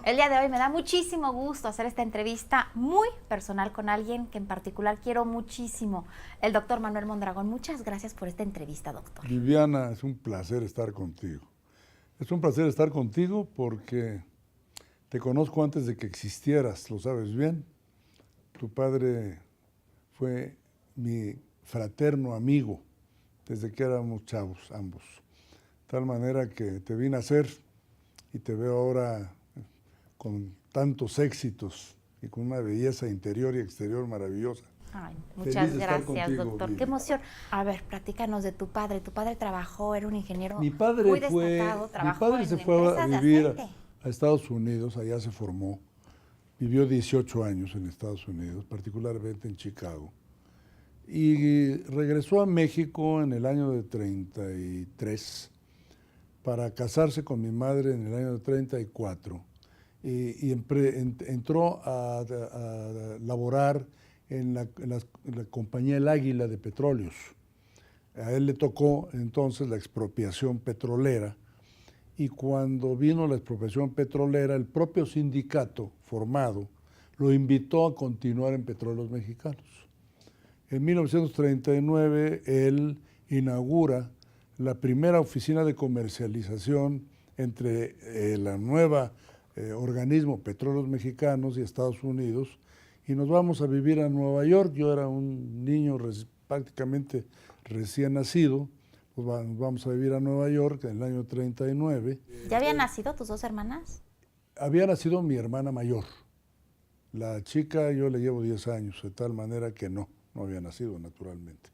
El día de hoy me da muchísimo gusto hacer esta entrevista muy personal con alguien que en particular quiero muchísimo, el doctor Manuel Mondragón. Muchas gracias por esta entrevista, doctor. Viviana, es un placer estar contigo. Es un placer estar contigo porque te conozco antes de que existieras, lo sabes bien. Tu padre fue mi fraterno amigo desde que éramos chavos ambos. De tal manera que te vi nacer y te veo ahora con tantos éxitos y con una belleza interior y exterior maravillosa. Ay, muchas gracias, contigo, doctor. Vivi. Qué emoción. A ver, platícanos de tu padre. Tu padre trabajó, era un ingeniero Mi padre muy destacado, trabajó en se fue a empresas de vivir aceite. a Estados Unidos, allá se formó. Vivió 18 años en Estados Unidos, particularmente en Chicago. Y regresó a México en el año de 33 para casarse con mi madre en el año de 34. Entró a laborar en la compañía El Águila de Petróleos. A él le tocó entonces la expropiación petrolera, y cuando vino la expropiación petrolera, el propio sindicato formado lo invitó a continuar en Petróleos Mexicanos. En 1939 él inaugura la primera oficina de comercialización entre la nueva organismo Petróleos Mexicanos y Estados Unidos, y nos vamos a vivir a Nueva York. Yo era un niño prácticamente recién nacido. Pues vamos a vivir a Nueva York en el año 39. ¿Ya habían nacido tus dos hermanas? Había nacido mi hermana mayor. La chica yo le llevo 10 años, de tal manera que no había nacido naturalmente.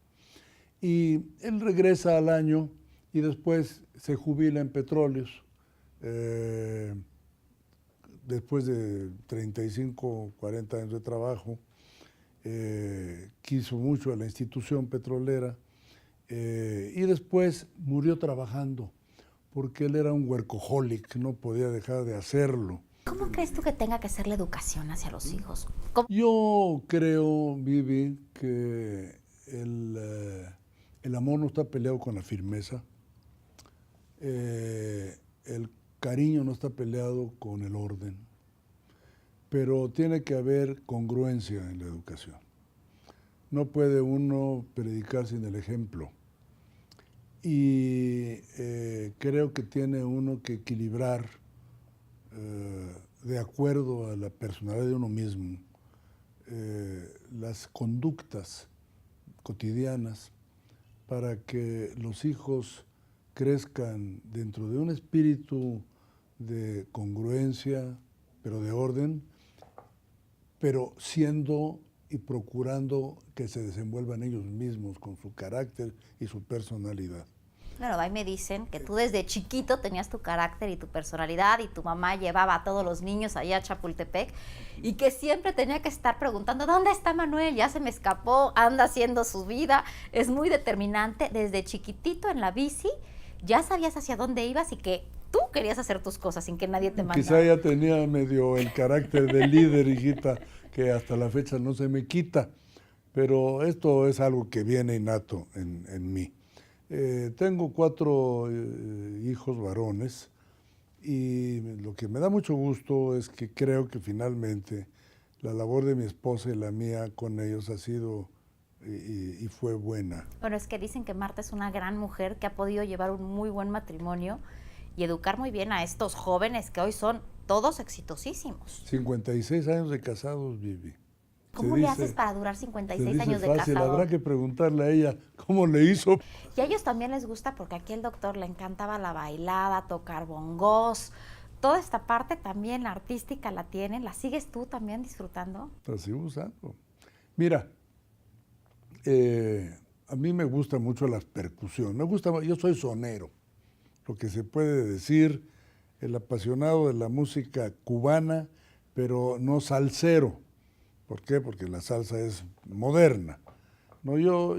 Y él regresa al año y después se jubila en Petróleos. Después de 35, 40 años de trabajo, quiso mucho a la institución petrolera. Y después murió trabajando, porque él era un workaholic, no podía dejar de hacerlo. ¿Cómo crees tú que tenga que ser la educación hacia los hijos? Yo creo, Vivi, que el amor no está peleado con la firmeza, el cariño no está peleado con el orden, pero tiene que haber congruencia en la educación. No puede uno predicar sin el ejemplo. Y creo que tiene uno que equilibrar de acuerdo a la personalidad de uno mismo las conductas cotidianas para que los hijos crezcan dentro de un espíritu de congruencia, pero de orden, pero siendo y procurando que se desenvuelvan ellos mismos con su carácter y su personalidad. Claro, ahí me dicen que tú desde chiquito tenías tu carácter y tu personalidad y tu mamá llevaba a todos los niños allá a Chapultepec y que siempre tenía que estar preguntando, ¿dónde está Manuel? Ya se me escapó, anda haciendo su vida. Es muy determinante. Desde chiquitito en la bici ya sabías hacia dónde ibas y que tú querías hacer tus cosas sin que nadie te mandara. Quizá ya tenía medio el carácter de líder, hijita, que hasta la fecha no se me quita, pero esto es algo que viene innato en mí. Tengo 4 hijos varones y lo que me da mucho gusto es que creo que finalmente la labor de mi esposa y la mía con ellos ha sido y fue buena. Bueno, es que dicen que Marta es una gran mujer que ha podido llevar un muy buen matrimonio y educar muy bien a estos jóvenes que hoy son todos exitosísimos. 56 años de casados, Vivi. ¿Cómo le haces para durar 56 años de fácil, casado? habrá que preguntarle a ella cómo le hizo. Y a ellos también les gusta porque aquí el doctor le encantaba la bailada, tocar bongos. Toda esta parte también la artística la tienen. ¿La sigues tú también disfrutando? La sigo usando. Mira, a mí me gusta mucho la percusión. Yo soy sonero, lo que se puede decir, el apasionado de la música cubana, pero no salsero. ¿Por qué? Porque la salsa es moderna. No, yo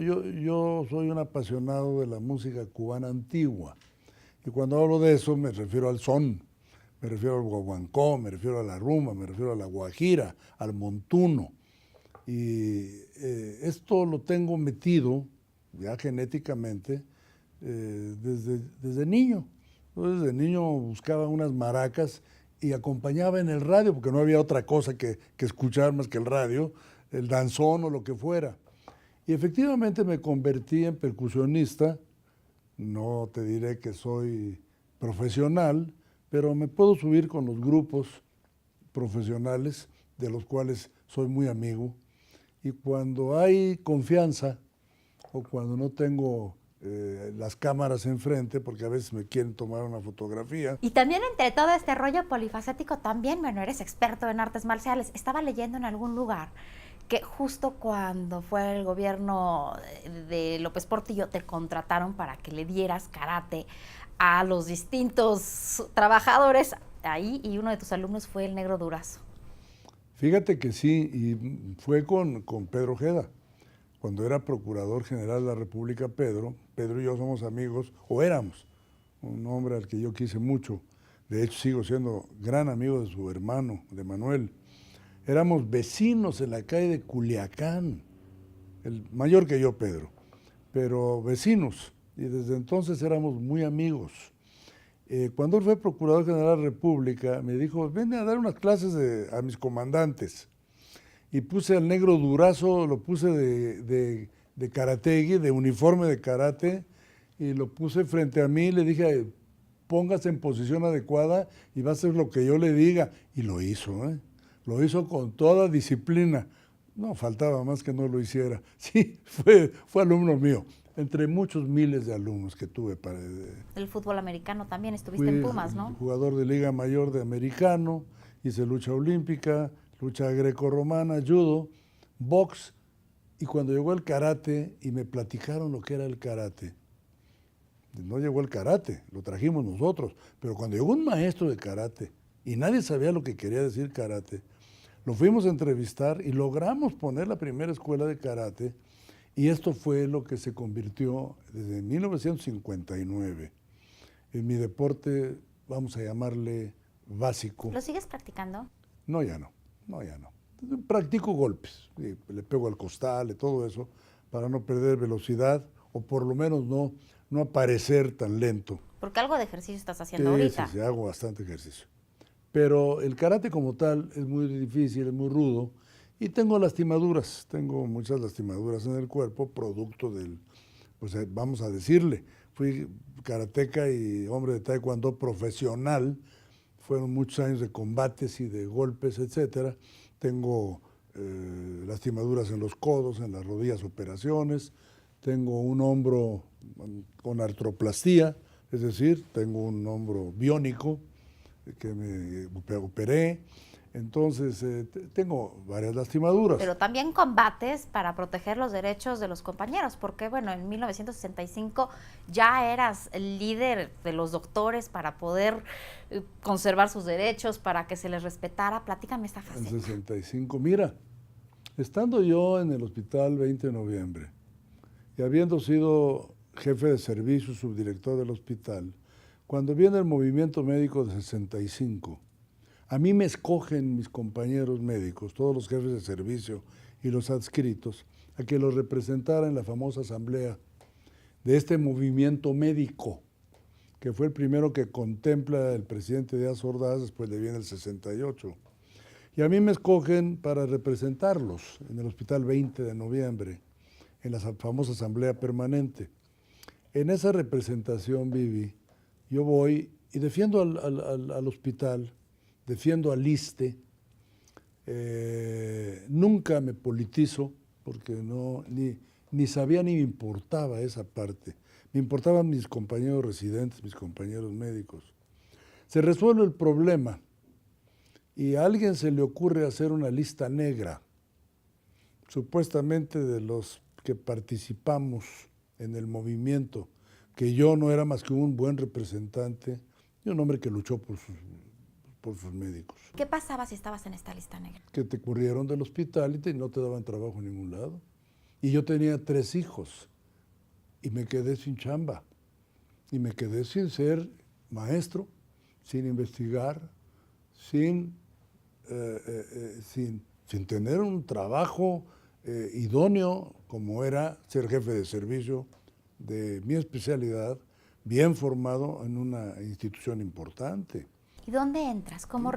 soy un apasionado de la música cubana antigua. Y cuando hablo de eso me refiero al son, me refiero al guaguancó, me refiero a la rumba, me refiero a la guajira, al montuno. Y esto lo tengo metido ya genéticamente desde niño. Yo desde niño buscaba unas maracas y acompañaba en el radio, porque no había otra cosa que escuchar más que el radio, el danzón o lo que fuera. Y efectivamente me convertí en percusionista. No te diré que soy profesional, pero me puedo subir con los grupos profesionales, de los cuales soy muy amigo. Y cuando hay confianza, o cuando no tengo las cámaras enfrente, porque a veces me quieren tomar una fotografía. Y también entre todo este rollo polifacético, también, bueno, eres experto en artes marciales. Estaba leyendo en algún lugar que justo cuando fue el gobierno de López Portillo te contrataron para que le dieras karate a los distintos trabajadores ahí, y uno de tus alumnos fue el Negro Durazo. Fíjate que sí, y fue con Pedro Ojeda. Cuando era Procurador General de la República, Pedro y yo somos amigos, o éramos, un hombre al que yo quise mucho. De hecho, sigo siendo gran amigo de su hermano, de Manuel. Éramos vecinos en la calle de Culiacán, el mayor que yo, Pedro, pero vecinos, y desde entonces éramos muy amigos. Cuando él fue Procurador General de la República, me dijo, ven a dar unas clases a mis comandantes. Y puse al Negro Durazo, lo puse de karategui, de uniforme de karate, y lo puse frente a mí, le dije, póngase en posición adecuada y va a hacer lo que yo le diga. Y lo hizo, ¿eh? Lo hizo con toda disciplina. No, faltaba más que no lo hiciera. Sí, fue alumno mío, entre muchos miles de alumnos que tuve. El fútbol americano también, estuviste en Pumas, ¿no? Jugador de Liga Mayor de americano, hice lucha olímpica, lucha grecorromana, judo, box, y cuando llegó el karate y me platicaron lo que era el karate, no llegó el karate, lo trajimos nosotros, pero cuando llegó un maestro de karate y nadie sabía lo que quería decir karate, lo fuimos a entrevistar y logramos poner la primera escuela de karate, y esto fue lo que se convirtió desde 1959 en mi deporte, vamos a llamarle básico. ¿Lo sigues practicando? No, ya no. Practico golpes, le pego al costal y todo eso para no perder velocidad, o por lo menos no aparecer tan lento. Porque algo de ejercicio estás haciendo ahorita. Sí, hago bastante ejercicio. Pero el karate como tal es muy difícil, es muy rudo, y tengo lastimaduras, tengo muchas lastimaduras en el cuerpo, producto del, pues vamos a decirle, fui karateca y hombre de taekwondo profesional. Fueron muchos años de combates y de golpes, etcétera. Tengo lastimaduras en los codos, en las rodillas, operaciones. Tengo un hombro con artroplastía, es decir, tengo un hombro biónico que me operé. Entonces, tengo varias lastimaduras. Pero también combates para proteger los derechos de los compañeros, porque bueno, en 1965 ya eras el líder de los doctores para poder conservar sus derechos, para que se les respetara. Platícame esta faceta. En 65, mira, estando yo en el hospital 20 de noviembre y habiendo sido jefe de servicio, subdirector del hospital, cuando viene el movimiento médico de 65, a mí me escogen mis compañeros médicos, todos los jefes de servicio y los adscritos, a que los representara en la famosa asamblea de este movimiento médico, que fue el primero que contempla el presidente Díaz Ordaz, después le viene el 68. Y a mí me escogen para representarlos en el hospital 20 de noviembre, en la famosa asamblea permanente. En esa representación, Vivi, yo voy y defiendo al hospital, defiendo al ISSSTE, nunca me politizo, porque ni sabía ni me importaba esa parte. Me importaban mis compañeros residentes, mis compañeros médicos. Se resuelve el problema y a alguien se le ocurre hacer una lista negra, supuestamente de los que participamos en el movimiento, que yo no era más que un buen representante y un hombre que luchó por sus médicos. ¿Qué pasaba si estabas en esta lista negra? Que te corrieron del hospital y no te daban trabajo en ningún lado. Y yo tenía 3 hijos y me quedé sin chamba. Y me quedé sin ser maestro, sin investigar, sin tener un trabajo idóneo como era ser jefe de servicio de mi especialidad, bien formado en una institución importante. ¿Y dónde entras? ¿Cómo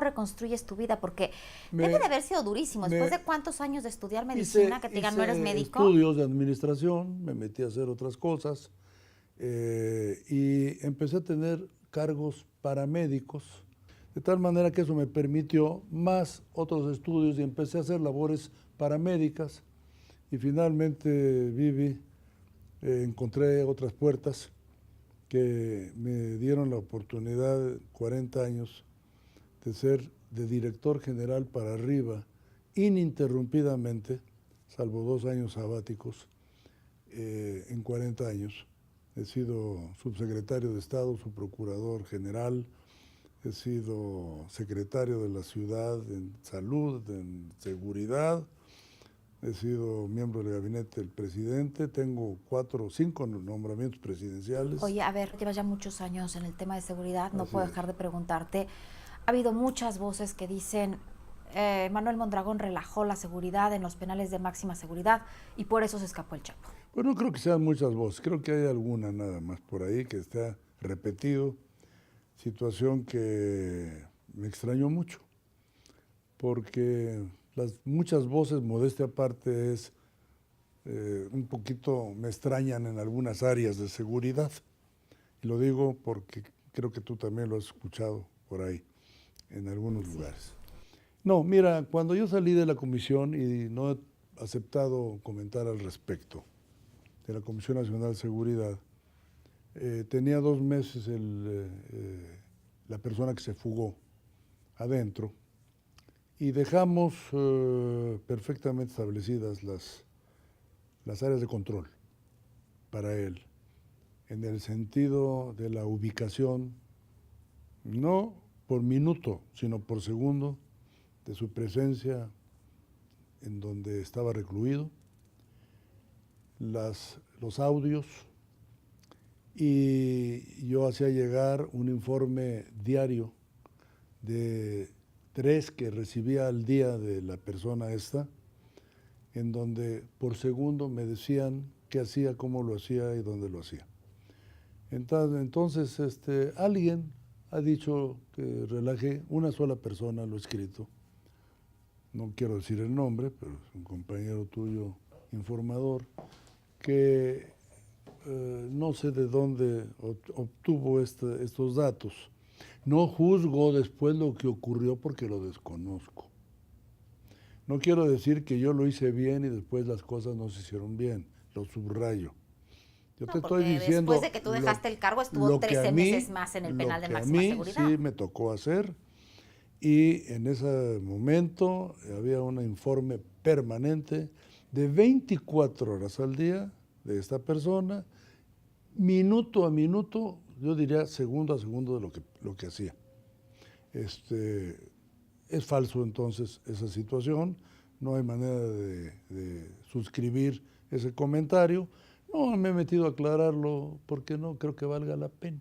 reconstruyes tu vida? Porque debe de haber sido durísimo. Después de cuántos años de estudiar medicina, que te digan no eres médico. Estudios de administración, me metí a hacer otras cosas y empecé a tener cargos paramédicos, de tal manera que eso me permitió más otros estudios y empecé a hacer labores paramédicas y finalmente, Vivi, encontré otras puertas que me dieron la oportunidad de 40 años de ser de director general para arriba, ininterrumpidamente, salvo 2 años sabáticos, en 40 años. He sido subsecretario de Estado, subprocurador general, he sido secretario de la ciudad en salud, en seguridad, he sido miembro del gabinete del presidente, tengo 4 o 5 nombramientos presidenciales. Oye, a ver, llevas ya muchos años en el tema de seguridad, no puedo dejar de preguntarte. Ha habido muchas voces que dicen, Manuel Mondragón relajó la seguridad en los penales de máxima seguridad y por eso se escapó el Chapo. Pues no creo que sean muchas voces, creo que hay alguna nada más por ahí que está repetido, situación que me extrañó mucho, porque las muchas voces, modestia aparte, un poquito me extrañan en algunas áreas de seguridad. Y lo digo porque creo que tú también lo has escuchado por ahí, en algunos lugares. No, mira, cuando yo salí de la comisión y no he aceptado comentar al respecto de la Comisión Nacional de Seguridad, tenía 2 meses la persona que se fugó adentro y dejamos perfectamente establecidas las áreas de control para él, en el sentido de la ubicación, no por minuto, sino por segundo, de su presencia en donde estaba recluido, los audios, y yo hacía llegar un informe diario de 3 que recibía al día de la persona esta, en donde por segundo me decían qué hacía, cómo lo hacía y dónde lo hacía. Entonces alguien ha dicho que relajé, una sola persona lo ha escrito, no quiero decir el nombre, pero es un compañero tuyo, informador, que no sé de dónde obtuvo estos datos. No juzgo después lo que ocurrió porque lo desconozco. No quiero decir que yo lo hice bien y después las cosas no se hicieron bien, lo subrayo. Yo te estoy diciendo después de que tú dejaste el cargo estuvo 13 meses más en el penal de máxima seguridad. Sí me tocó hacer, y en ese momento había un informe permanente de 24 horas al día de esta persona, minuto a minuto, yo diría segundo a segundo de lo que hacía. Es falso entonces esa situación, no hay manera de suscribir ese comentario. No me he metido a aclararlo porque no creo que valga la pena.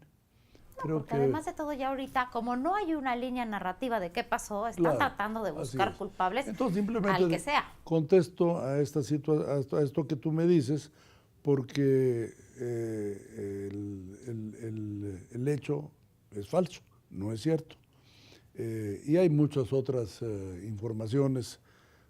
No, porque además de todo ya ahorita, como no hay una línea narrativa de qué pasó, están tratando de buscar culpables. Entonces simplemente al que sea. Contesto a esta a esto que tú me dices, porque el hecho es falso, no es cierto. Y hay muchas otras informaciones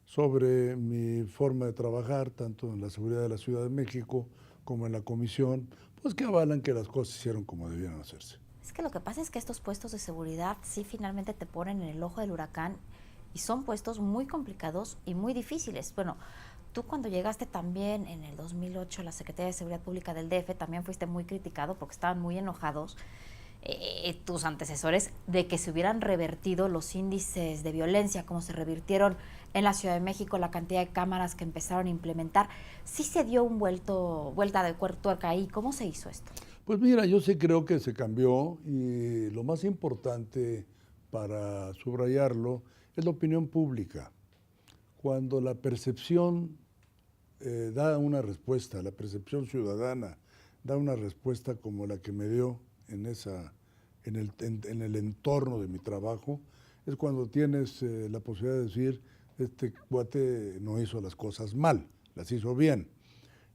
sobre mi forma de trabajar, tanto en la seguridad de la Ciudad de México como en la comisión, pues que avalan que las cosas se hicieron como debieron hacerse. Es que lo que pasa es que estos puestos de seguridad sí finalmente te ponen en el ojo del huracán y son puestos muy complicados y muy difíciles. Bueno, tú cuando llegaste también en el 2008 a la Secretaría de Seguridad Pública del DF también fuiste muy criticado porque estaban muy enojados tus antecesores de que se hubieran revertido los índices de violencia como se revirtieron en la Ciudad de México, la cantidad de cámaras que empezaron a implementar. ¿Sí se dio vuelta de tuerca ahí? ¿Cómo se hizo esto? Pues mira, yo sí creo que se cambió, y lo más importante para subrayarlo es la opinión pública. Cuando la percepción da una respuesta, la percepción ciudadana da una respuesta como la que me dio en el entorno de mi trabajo, es cuando tienes la posibilidad de decir, este cuate no hizo las cosas mal, las hizo bien.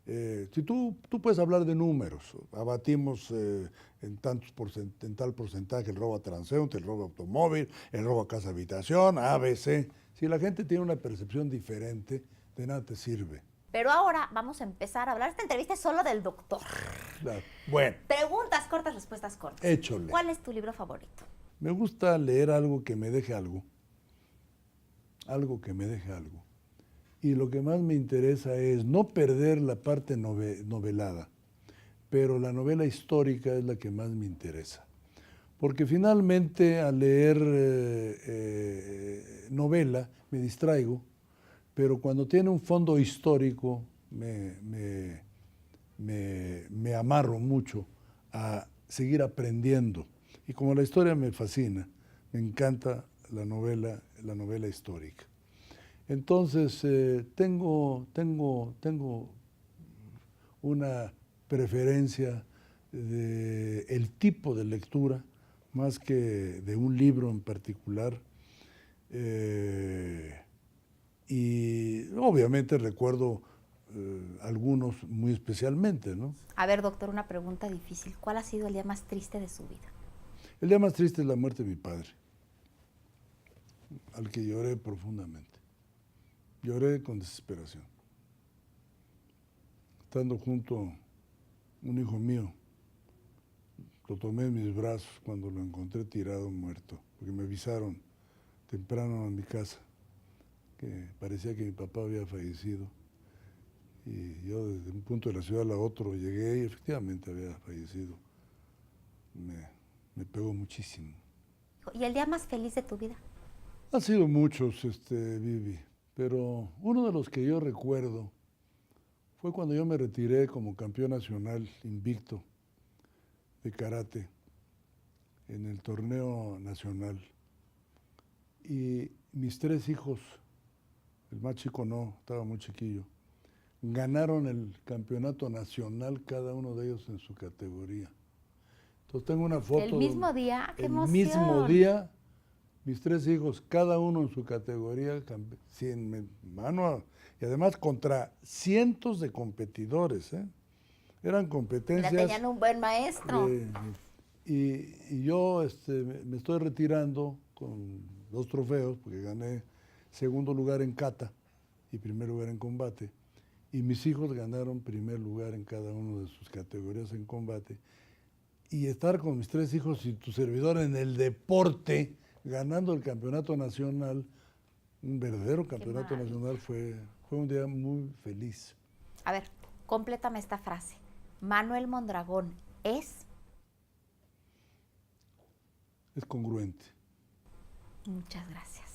Si tú puedes hablar de números, abatimos en tal porcentaje el robo a transeúnte, el robo a automóvil, el robo a casa habitación, ABC. Si la gente tiene una percepción diferente, de nada te sirve. Pero ahora vamos a empezar a hablar. Esta entrevista es solo del doctor. Claro. Bueno. Preguntas cortas, respuestas cortas. Échole. ¿Cuál es tu libro favorito? Me gusta leer algo que me deje algo. Algo que me deje algo. Y lo que más me interesa es no perder la parte novelada, pero la novela histórica es la que más me interesa. Porque finalmente al leer novela me distraigo, pero cuando tiene un fondo histórico me amarro mucho a seguir aprendiendo. Y como la historia me fascina, me encanta la novela histórica. Entonces, tengo una preferencia del tipo de lectura, más que de un libro en particular. Y obviamente recuerdo algunos muy especialmente, ¿no? A ver, doctor, una pregunta difícil. ¿Cuál ha sido el día más triste de su vida? El día más triste es la muerte de mi padre, al que lloré profundamente. Lloré con desesperación. Estando junto a un hijo mío, lo tomé en mis brazos cuando lo encontré tirado, muerto, porque me avisaron temprano en mi casa que parecía que mi papá había fallecido. Y yo desde un punto de la ciudad a la otro llegué y efectivamente había fallecido. Me pegó muchísimo. ¿Y el día más feliz de tu vida? Han sido muchos, Vivi, pero uno de los que yo recuerdo fue cuando yo me retiré como campeón nacional invicto de karate en el torneo nacional. Y mis 3 hijos, el más chico no, estaba muy chiquillo, ganaron el campeonato nacional, cada uno de ellos en su categoría. Entonces tengo una foto. ¿El mismo día? ¡Qué emoción! El mismo día, mis 3 hijos, cada uno en su categoría, y además contra cientos de competidores, ¿eh? Eran competencias. Pero tenían un buen maestro. Y yo me estoy retirando con 2 trofeos, porque gané segundo lugar en kata y primer lugar en combate. Y mis hijos ganaron primer lugar en cada una de sus categorías en combate. Y estar con mis 3 hijos y tu servidor en el deporte, ganando el campeonato nacional, un verdadero campeonato nacional, fue un día muy feliz. A ver, complétame esta frase. Manuel Mondragón es... Es congruente. Muchas gracias.